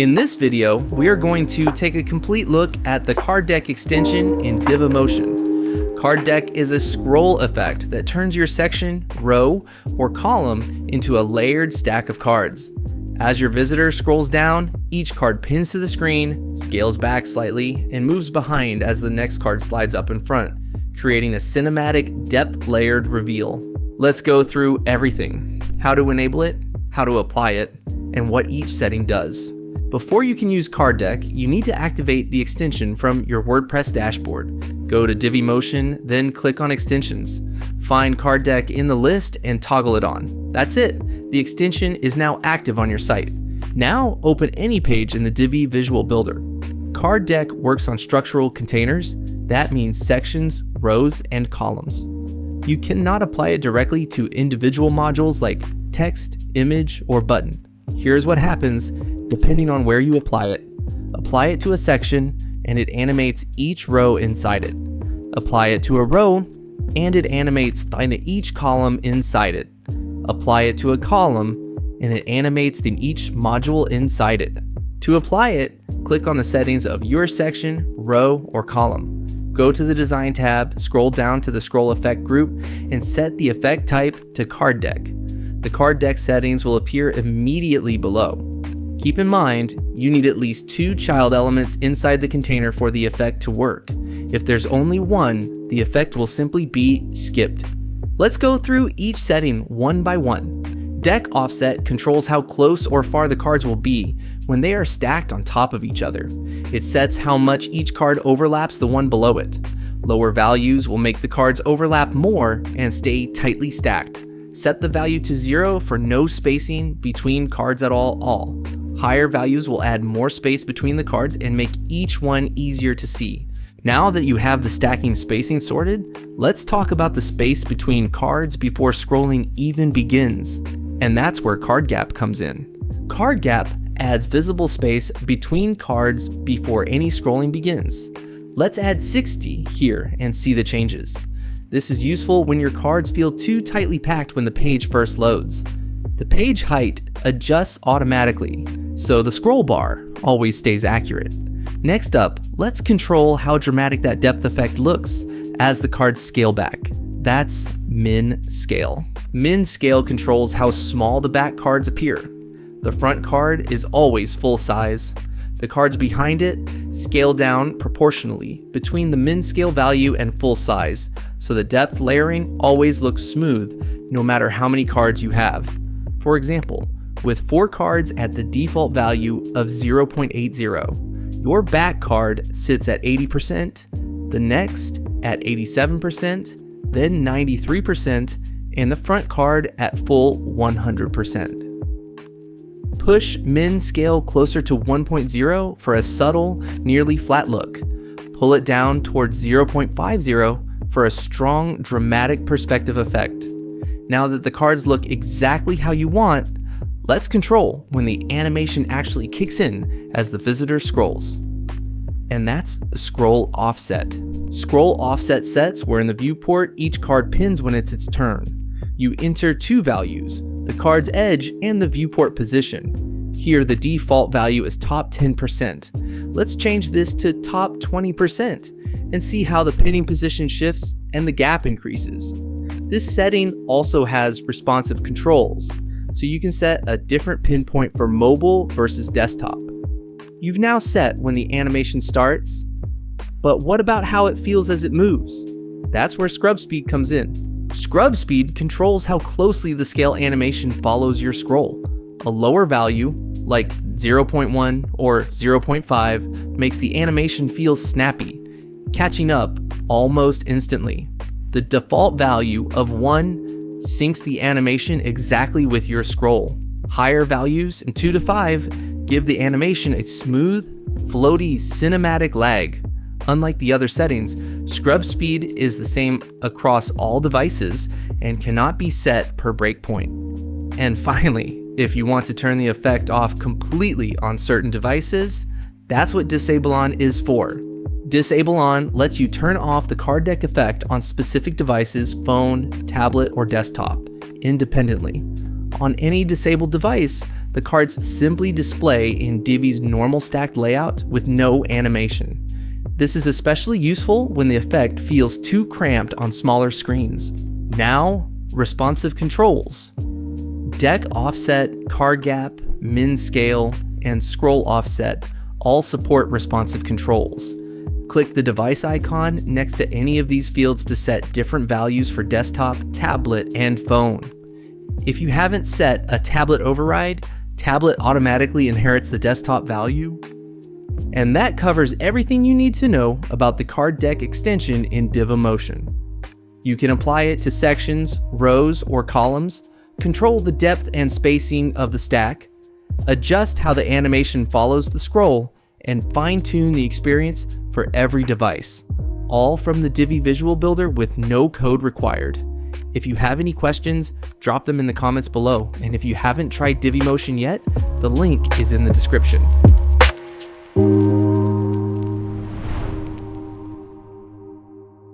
In this video, we are going to take a complete look at the card deck extension in DiviMotion. Card deck is a scroll effect that turns your section, row, or column into a layered stack of cards. As your visitor scrolls down, each card pins to the screen, scales back slightly, and moves behind as the next card slides up in front, creating a cinematic depth layered reveal. Let's go through everything: how to enable it, how to apply it, and what each setting does. Before you can use Card Deck, you need to activate the extension from your WordPress dashboard. Go to DiviMotion, then click on Extensions. Find Card Deck in the list and toggle it on. That's it. The extension is now active on your site. Now open any page in the Divi Visual Builder. Card Deck works on structural containers. That means sections, rows, and columns. You cannot apply it directly to individual modules like text, image, or button. Here's what happens depending on where you apply it. Apply it to a section and it animates each row inside it. Apply it to a row and it animates each column inside it. Apply it to a column and it animates each module inside it. To apply it, click on the settings of your section, row, or column. Go to the Design tab, scroll down to the Scroll Effect group, and set the effect type to Card Deck. The Card Deck settings will appear immediately below. Keep in mind, you need at least 2 child elements inside the container for the effect to work. If there's only one, the effect will simply be skipped. Let's go through each setting one by one. Deck offset controls how close or far the cards will be when they are stacked on top of each other. It sets how much each card overlaps the one below it. Lower values will make the cards overlap more and stay tightly stacked. Set the value to 0 for no spacing between cards at all. Higher values will add more space between the cards and make each one easier to see. Now that you have the stacking spacing sorted, let's talk about the space between cards before scrolling even begins. And that's where Card Gap comes in. Card Gap adds visible space between cards before any scrolling begins. Let's add 60 here and see the changes. This is useful when your cards feel too tightly packed when the page first loads. The page height adjusts automatically, so the scroll bar always stays accurate. Next up, let's control how dramatic that depth effect looks as the cards scale back. That's min scale. Min scale controls how small the back cards appear. The front card is always full size. The cards behind it scale down proportionally between the min scale value and full size, so the depth layering always looks smooth no matter how many cards you have. For example, with 4 cards at the default value of 0.80, your back card sits at 80%, the next at 87%, then 93%, and the front card at full 100%. Push min scale closer to 1.0 for a subtle, nearly flat look. Pull it down towards 0.50 for a strong, dramatic perspective effect. Now that the cards look exactly how you want, let's control when the animation actually kicks in as the visitor scrolls. And that's a scroll offset. Scroll offset sets where in the viewport each card pins when it's its turn. You enter 2 values, the card's edge and the viewport position. Here the default value is top 10%. Let's change this to top 20% and see how the pinning position shifts and the gap increases. This setting also has responsive controls, so you can set a different pinpoint for mobile versus desktop. You've now set when the animation starts, but what about how it feels as it moves? That's where scrub speed comes in. Scrub speed controls how closely the scale animation follows your scroll. A lower value, like 0.1 or 0.5, makes the animation feel snappy, catching up almost instantly. The default value of 1 syncs the animation exactly with your scroll. Higher values in 2 to 5 give the animation a smooth, floaty, cinematic lag. Unlike the other settings, scrub speed is the same across all devices and cannot be set per breakpoint. And finally, if you want to turn the effect off completely on certain devices, that's what Disable On is for. Disable On lets you turn off the card deck effect on specific devices, phone, tablet, or desktop, independently. On any disabled device, The cards simply display in Divi's normal stacked layout with no animation. This is especially useful when the effect feels too cramped on smaller screens. Now, responsive controls. Deck offset, card gap, min scale, and scroll offset all support responsive controls. Click the device icon next to any of these fields to set different values for desktop, tablet, and phone. If you haven't set a tablet override, tablet automatically inherits the desktop value. And that covers everything you need to know about the card deck extension in DiviMotion. You can apply it to sections, rows, or columns, control the depth and spacing of the stack, adjust how the animation follows the scroll, and fine-tune the experience for every device, all from the Divi Visual Builder with no code required. If you have any questions, drop them in the comments below, and if you haven't tried DiviMotion yet, the link is in the description.